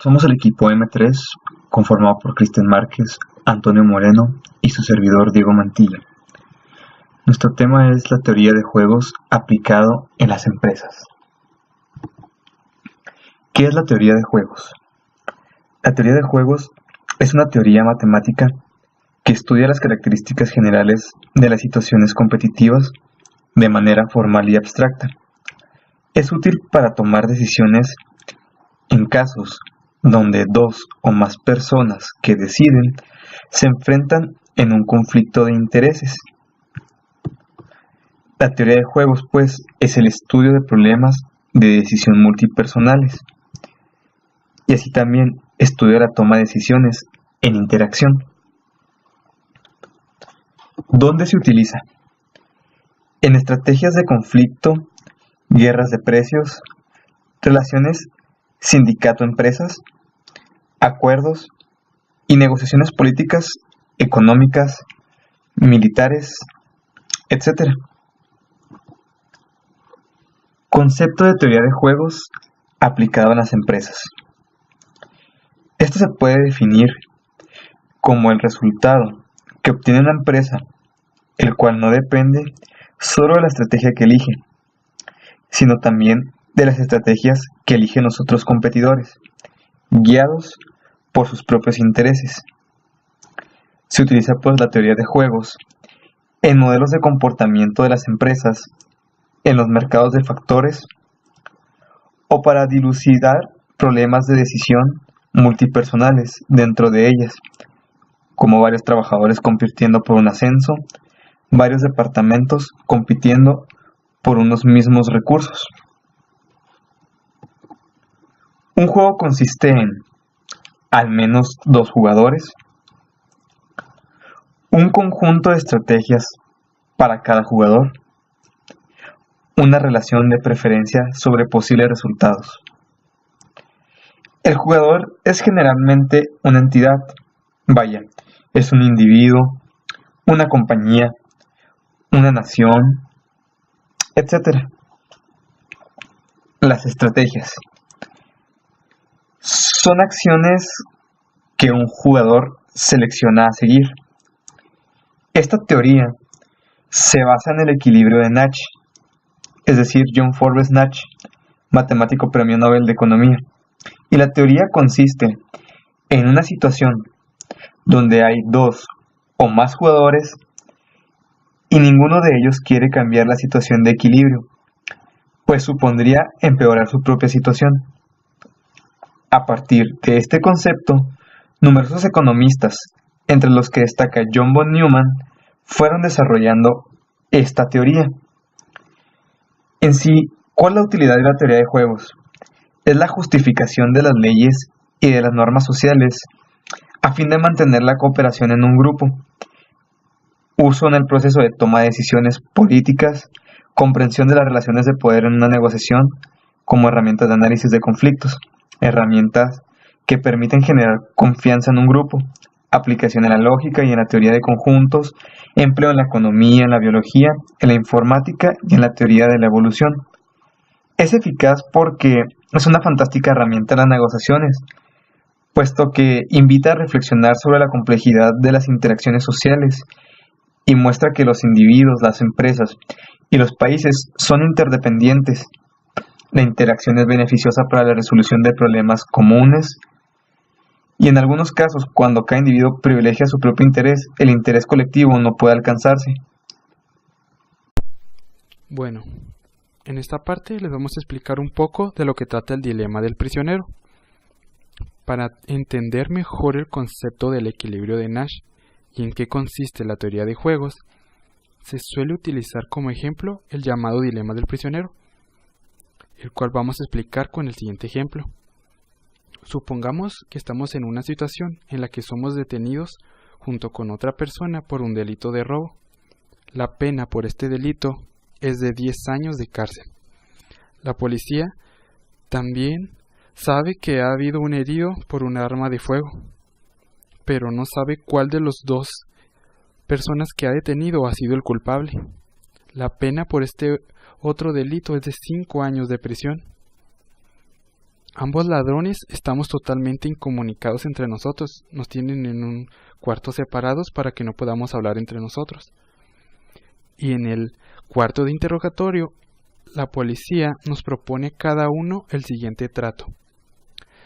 Somos el equipo M3, conformado por Cristian Márquez, Antonio Moreno y su servidor Diego Mantilla. Nuestro tema es la teoría de juegos aplicado en las empresas. ¿Qué es la teoría de juegos? La teoría de juegos es una teoría matemática que estudia las características generales de las situaciones competitivas de manera formal y abstracta. Es útil para tomar decisiones en casos donde dos o más personas que deciden se enfrentan en un conflicto de intereses. La teoría de juegos, pues, es el estudio de problemas de decisión multipersonales y así también estudia la toma de decisiones en interacción. ¿Dónde se utiliza? En estrategias de conflicto, guerras de precios, relaciones sindicato-empresas, acuerdos y negociaciones políticas, económicas, militares, etc. Concepto de teoría de juegos aplicado a las empresas. Esto se puede definir como el resultado que obtiene una empresa, el cual no depende solo de la estrategia que elige, sino también de las estrategias que eligen los otros competidores, guiados por sus propios intereses. Se utiliza pues la teoría de juegos en modelos de comportamiento de las empresas, en los mercados de factores, o para dilucidar problemas de decisión multipersonales dentro de ellas, como varios trabajadores compitiendo por un ascenso, varios departamentos compitiendo por unos mismos recursos. Un juego consiste en al menos dos jugadores, un conjunto de estrategias para cada jugador, una relación de preferencia sobre posibles resultados. El jugador es generalmente una entidad, es un individuo, una compañía, una nación, etc. Las estrategias son acciones que un jugador selecciona a seguir. Esta teoría se basa en el equilibrio de Nash, es decir, John Forbes Nash, matemático premio Nobel de Economía. Y la teoría consiste en una situación donde hay dos o más jugadores y ninguno de ellos quiere cambiar la situación de equilibrio, pues supondría empeorar su propia situación. A partir de este concepto, numerosos economistas, entre los que destaca John von Neumann, fueron desarrollando esta teoría. En sí, ¿cuál es la utilidad de la teoría de juegos? Es la justificación de las leyes y de las normas sociales a fin de mantener la cooperación en un grupo, uso en el proceso de toma de decisiones políticas, comprensión de las relaciones de poder en una negociación como herramientas de análisis de conflictos, herramientas que permiten generar confianza en un grupo, aplicación en la lógica y en la teoría de conjuntos, empleo en la economía, en la biología, en la informática y en la teoría de la evolución. Es eficaz porque es una fantástica herramienta en las negociaciones, puesto que invita a reflexionar sobre la complejidad de las interacciones sociales y muestra que los individuos, las empresas y los países son interdependientes. La interacción es beneficiosa para la resolución de problemas comunes y en algunos casos, cuando cada individuo privilegia su propio interés, el interés colectivo no puede alcanzarse. Bueno, en esta parte les vamos a explicar un poco de lo que trata el dilema del prisionero. Para entender mejor el concepto del equilibrio de Nash y en qué consiste la teoría de juegos, se suele utilizar como ejemplo el llamado dilema del prisionero, el cual vamos a explicar con el siguiente ejemplo. Supongamos que estamos en una situación en la que somos detenidos junto con otra persona por un delito de robo. La pena por este delito es de 10 años de cárcel. La policía también sabe que ha habido un herido por un arma de fuego, pero no sabe cuál de los dos personas que ha detenido ha sido el culpable. La pena por este otro delito es de 5 años de prisión. Ambos ladrones estamos totalmente incomunicados entre nosotros, nos tienen en un cuarto separados para que no podamos hablar entre nosotros. Y en el cuarto de interrogatorio, la policía nos propone cada uno el siguiente trato.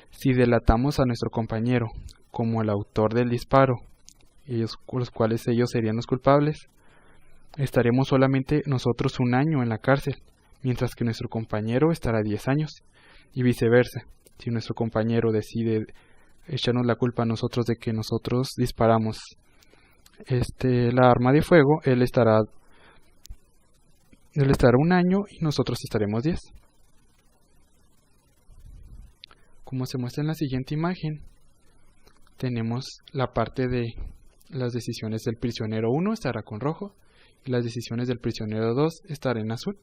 Si delatamos a nuestro compañero como el autor del disparo, los cuales ellos serían los culpables, estaremos solamente nosotros 1 año en la cárcel, mientras que nuestro compañero estará 10 años, y viceversa. Si nuestro compañero decide echarnos la culpa a nosotros de que nosotros disparamos la arma de fuego, él estará 1 año y nosotros estaremos 10. Como se muestra en la siguiente imagen, tenemos la parte de las decisiones del prisionero 1 estará con rojo y las decisiones del prisionero 2 estarán en azul.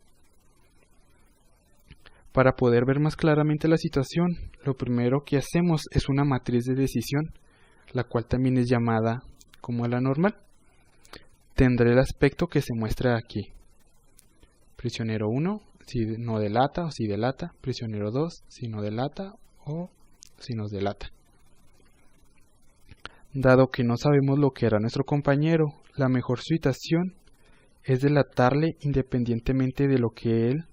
Para poder ver más claramente la situación, lo primero que hacemos es una matriz de decisión, la cual también es llamada como la normal. Tendrá el aspecto que se muestra aquí. Prisionero 1, si no delata o si delata. Prisionero 2, si no delata o si nos delata. Dado que no sabemos lo que hará nuestro compañero, la mejor situación es delatarle independientemente de lo que él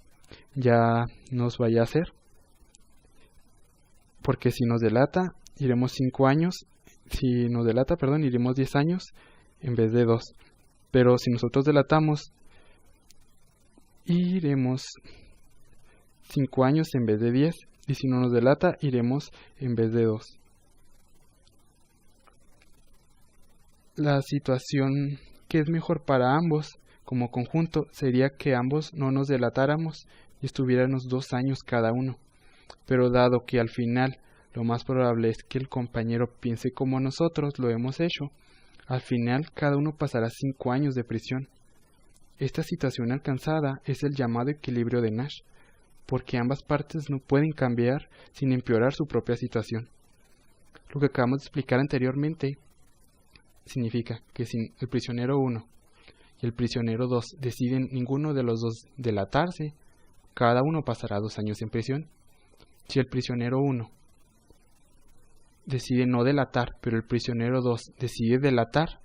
ya nos vaya a hacer. Porque si nos delata, iremos 5 años. Si nos delata, iremos 10 años en vez de 2. Pero si nosotros delatamos, iremos 5 años en vez de 10. Y si no nos delata, iremos en vez de 2. La situación que es mejor para ambos como conjunto sería que ambos no nos delatáramos y estuviéramos 2 años cada uno. Pero dado que al final lo más probable es que el compañero piense como nosotros lo hemos hecho, al final cada uno pasará 5 años de prisión. Esta situación alcanzada es el llamado equilibrio de Nash, porque ambas partes no pueden cambiar sin empeorar su propia situación. Lo que acabamos de explicar anteriormente significa que si el prisionero 1 y el prisionero 2 deciden ninguno de los dos delatarse, cada uno pasará 2 años en prisión. Si el prisionero 1 decide no delatar, pero el prisionero 2 decide delatar,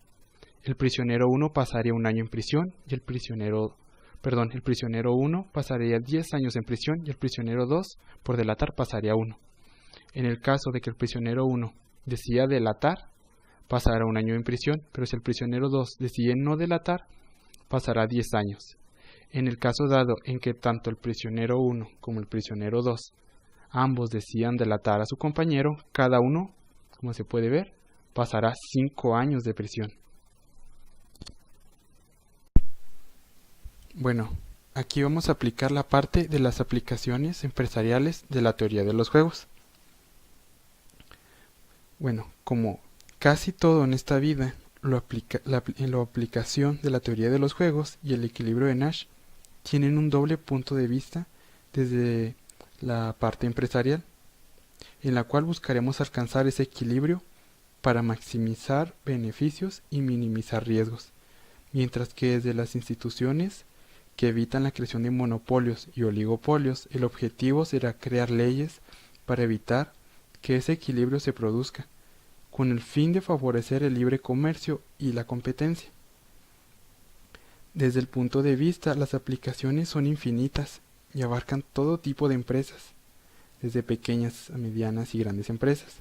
el prisionero 1 pasaría 1 año en prisión y el prisionero 1 pasaría 10 años en prisión y el prisionero 2 por delatar pasaría 1. En el caso de que el prisionero 1 decida delatar, pasará 1 año en prisión, pero si el prisionero 2 decide no delatar, pasará 10 años. En el caso dado en que tanto el prisionero 1 como el prisionero 2 ambos decidan delatar a su compañero, cada uno, como se puede ver, pasará 5 años de prisión. Bueno, aquí vamos a aplicar la parte de las aplicaciones empresariales de la teoría de los juegos. Bueno, como casi todo en esta vida, la aplicación de la teoría de los juegos y el equilibrio de Nash tienen un doble punto de vista desde la parte empresarial, en la cual buscaremos alcanzar ese equilibrio para maximizar beneficios y minimizar riesgos, mientras que desde las instituciones que evitan la creación de monopolios y oligopolios, el objetivo será crear leyes para evitar que ese equilibrio se produzca, con el fin de favorecer el libre comercio y la competencia. Desde el punto de vista, las aplicaciones son infinitas y abarcan todo tipo de empresas, desde pequeñas a medianas y grandes empresas,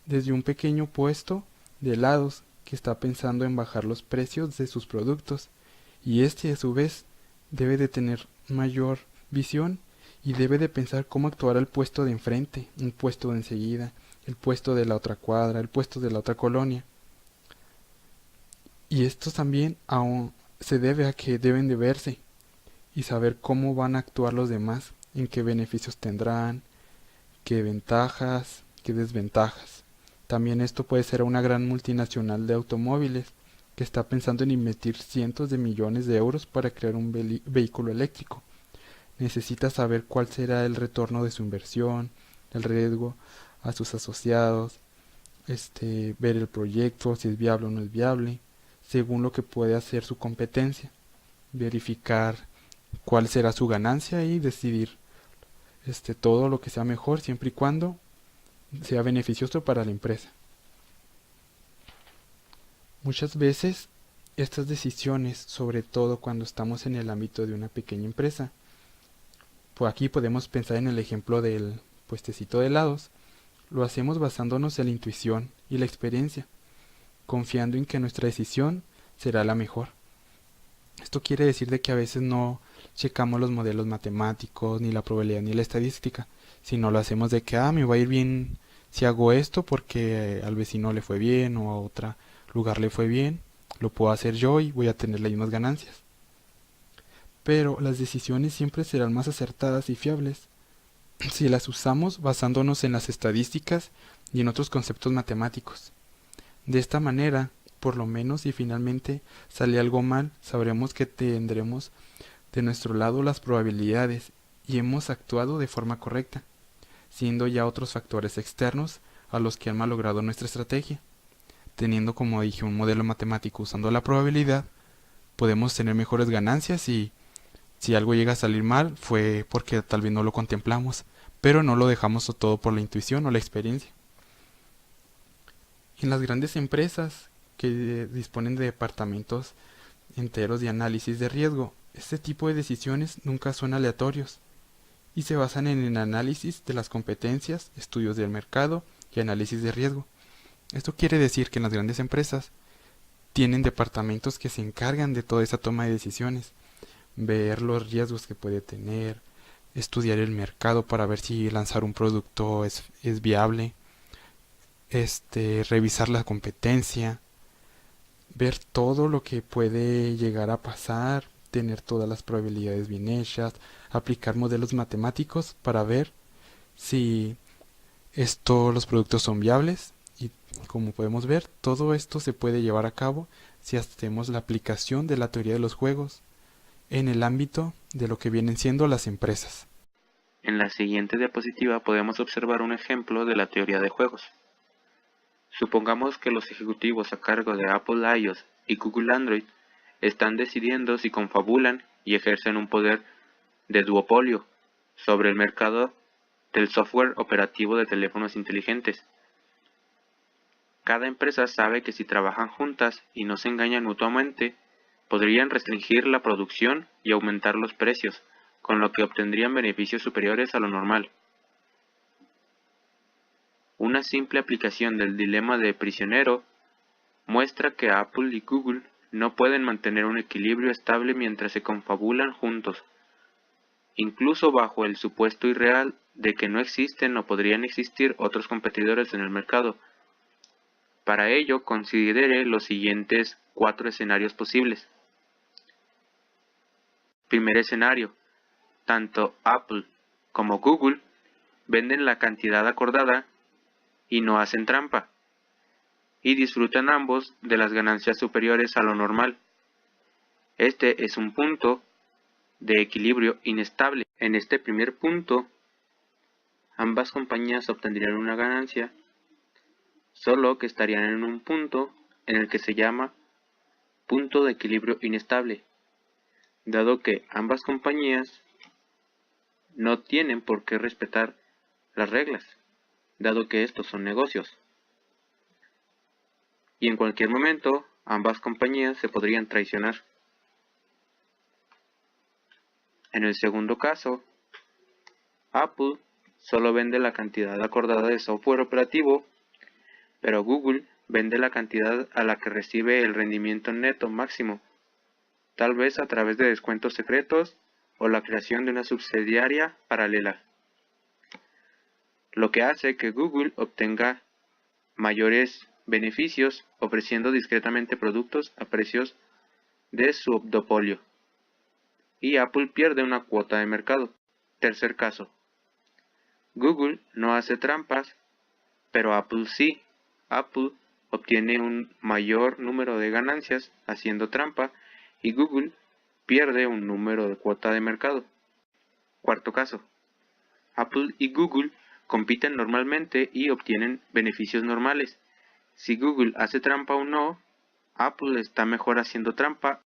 desde un pequeño puesto de helados que está pensando en bajar los precios de sus productos, y este a su vez debe de tener mayor visión y debe de pensar cómo actuará el puesto de enfrente, un puesto de enseguida, el puesto de la otra cuadra, el puesto de la otra colonia. Y esto también aún se debe a que deben de verse y saber cómo van a actuar los demás, en qué beneficios tendrán, qué ventajas, qué desventajas. También esto puede ser una gran multinacional de automóviles que está pensando en invertir cientos de millones de euros para crear un vehículo eléctrico. Necesita saber cuál será el retorno de su inversión, el riesgo a sus asociados, ver el proyecto, si es viable o no es viable, según lo que puede hacer su competencia, verificar cuál será su ganancia y decidir todo lo que sea mejor siempre y cuando sea beneficioso para la empresa. Muchas veces estas decisiones, sobre todo cuando estamos en el ámbito de una pequeña empresa, pues aquí podemos pensar en el ejemplo del puestecito de helados, lo hacemos basándonos en la intuición y la experiencia, confiando en que nuestra decisión será la mejor. Esto quiere decir de que a veces no checamos los modelos matemáticos, ni la probabilidad, ni la estadística, sino lo hacemos de que, me va a ir bien si hago esto porque al vecino le fue bien o a otro lugar le fue bien, lo puedo hacer yo y voy a tener las mismas ganancias. Pero las decisiones siempre serán más acertadas y fiables si las usamos basándonos en las estadísticas y en otros conceptos matemáticos. De esta manera, por lo menos si finalmente sale algo mal, sabremos que tendremos de nuestro lado las probabilidades y hemos actuado de forma correcta, siendo ya otros factores externos a los que han malogrado nuestra estrategia. Teniendo, como dije, un modelo matemático usando la probabilidad, podemos tener mejores ganancias y si algo llega a salir mal fue porque tal vez no lo contemplamos, pero no lo dejamos todo por la intuición o la experiencia. En las grandes empresas que disponen de departamentos enteros de análisis de riesgo, este tipo de decisiones nunca son aleatorios y se basan en el análisis de las competencias, estudios del mercado y análisis de riesgo. Esto quiere decir que en las grandes empresas tienen departamentos que se encargan de toda esa toma de decisiones, ver los riesgos que puede tener, estudiar el mercado para ver si lanzar un producto es viable, revisar la competencia, ver todo lo que puede llegar a pasar, tener todas las probabilidades bien hechas, aplicar modelos matemáticos para ver si los productos son viables y como podemos ver, todo esto se puede llevar a cabo si hacemos la aplicación de la teoría de los juegos en el ámbito de lo que vienen siendo las empresas. En la siguiente diapositiva podemos observar un ejemplo de la teoría de juegos. Supongamos que los ejecutivos a cargo de Apple iOS y Google Android están decidiendo si confabulan y ejercen un poder de duopolio sobre el mercado del software operativo de teléfonos inteligentes. Cada empresa sabe que si trabajan juntas y no se engañan mutuamente, podrían restringir la producción y aumentar los precios, con lo que obtendrían beneficios superiores a lo normal. Una simple aplicación del dilema de prisionero muestra que Apple y Google no pueden mantener un equilibrio estable mientras se confabulan juntos, incluso bajo el supuesto irreal de que no existen o podrían existir otros competidores en el mercado. Para ello, considere los siguientes 4 escenarios posibles. Primer escenario: tanto Apple como Google venden la cantidad acordada y no hacen trampa, y disfrutan ambos de las ganancias superiores a lo normal. Este es un punto de equilibrio inestable. En este primer punto, ambas compañías obtendrían una ganancia, solo que estarían en un punto en el que se llama punto de equilibrio inestable, dado que ambas compañías no tienen por qué respetar las reglas, dado que estos son negocios. Y en cualquier momento, ambas compañías se podrían traicionar. En el segundo caso, Apple solo vende la cantidad acordada de software operativo, pero Google vende la cantidad a la que recibe el rendimiento neto máximo, tal vez a través de descuentos secretos o la creación de una subsidiaria paralela, lo que hace que Google obtenga mayores beneficios ofreciendo discretamente productos a precios de su duopolio, y Apple pierde una cuota de mercado. Tercer caso: Google no hace trampas, pero Apple sí. Apple obtiene un mayor número de ganancias haciendo trampa y Google pierde un número de cuota de mercado. Cuarto caso: Apple y Google compiten normalmente y obtienen beneficios normales. Si Google hace trampa o no, Apple está mejor haciendo trampa